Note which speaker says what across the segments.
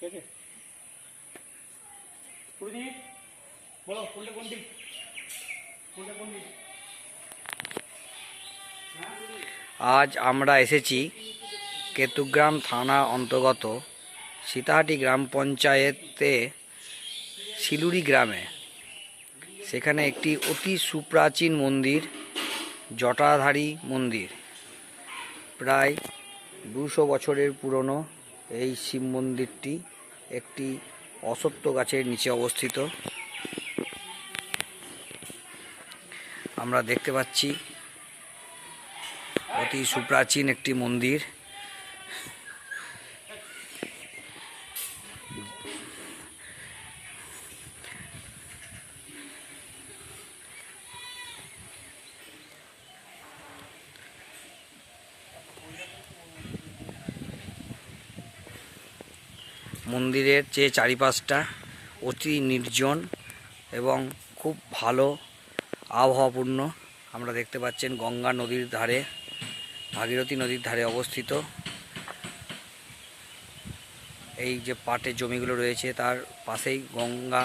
Speaker 1: আছে। প্রদীপ বলো কোনটা কোনটি কোনটি।
Speaker 2: আজ আমরা এসেছি কেতুগ্রাম থানা অন্তর্গত সীতাহাটি গ্রাম পঞ্চায়েতে শিলুরি গ্রামে। সেখানে একটি অতি সুপ্রাচীন মন্দির, জটাধারী মন্দির। প্রায় 200 বছরের পুরনো এই শিব মন্দিরটি একটি অশ্বত্থ গাছের নিচে অবস্থিত। আমরা দেখতে পাচ্ছি অতি সুপ্রাচীন একটি মন্দির। মন্দিরের যে চারিপাশটা অতি নির্জন এবং খুব ভালো আবহাওয়াপূর্ণ। আমরা দেখতে পাচ্ছেন গঙ্গা নদীর ধারে, ভাগীরথী নদীর ধারে অবস্থিত। এই যে পাটের জমিগুলো রয়েছে তার পাশেই গঙ্গা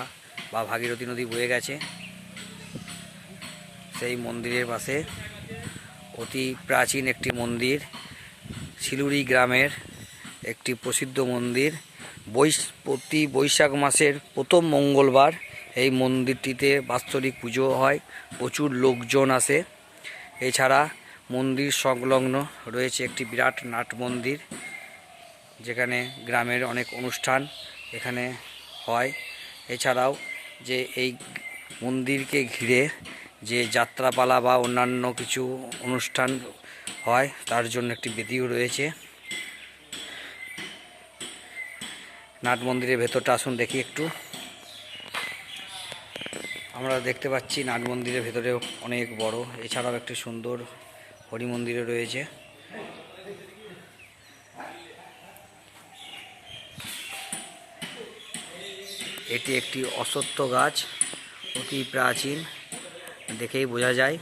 Speaker 2: বা ভাগীরথী নদী বয়ে গেছে। সেই মন্দিরের পাশে অতি প্রাচীন একটি মন্দির, শিলুরি গ্রামের একটি প্রসিদ্ধ মন্দির। প্রতি বৈশাখ মাসের প্রথম মঙ্গলবার এই মন্দিরটিতে বাৎসরিক পুজো হয়, প্রচুর লোকজন আসে। এছাড়া মন্দির সংলগ্ন রয়েছে একটি বিরাট নাট মন্দির, যেখানে গ্রামের অনেক অনুষ্ঠান এখানে হয়। এছাড়াও যে এই মন্দিরকে ঘিরে যে যাত্রাপালা বা অন্যান্য কিছু অনুষ্ঠান হয় তার জন্য একটি বেদিও রয়েছে। নাট মন্দিরের ভেতরটা আসুন দেখি একটু। আমরা দেখতে পাচ্ছি নাট মন্দিরের ভেতরেও অনেক বড়। এছাড়াও একটি সুন্দর হরি মন্দিরও রয়েছে। এটি একটি অশ্বত্থ গাছ, অতি প্রাচীন, দেখেই বোঝা যায়।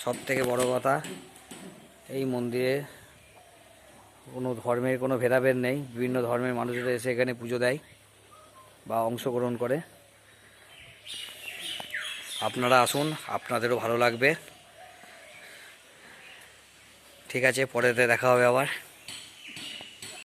Speaker 2: সব থেকে বড় কথা, এই মন্দিরে কোনো ধর্মের কোনো ভেদাভেদ নেই। বিভিন্ন ধর্মের মানুষেরা এসে এখানে পুজো দেয় বা অংশগ্রহণ করে। আপনারা আসুন, আপনাদেরও ভালো লাগবে। ঠিক আছে, পরেতে দেখা হবে আবার।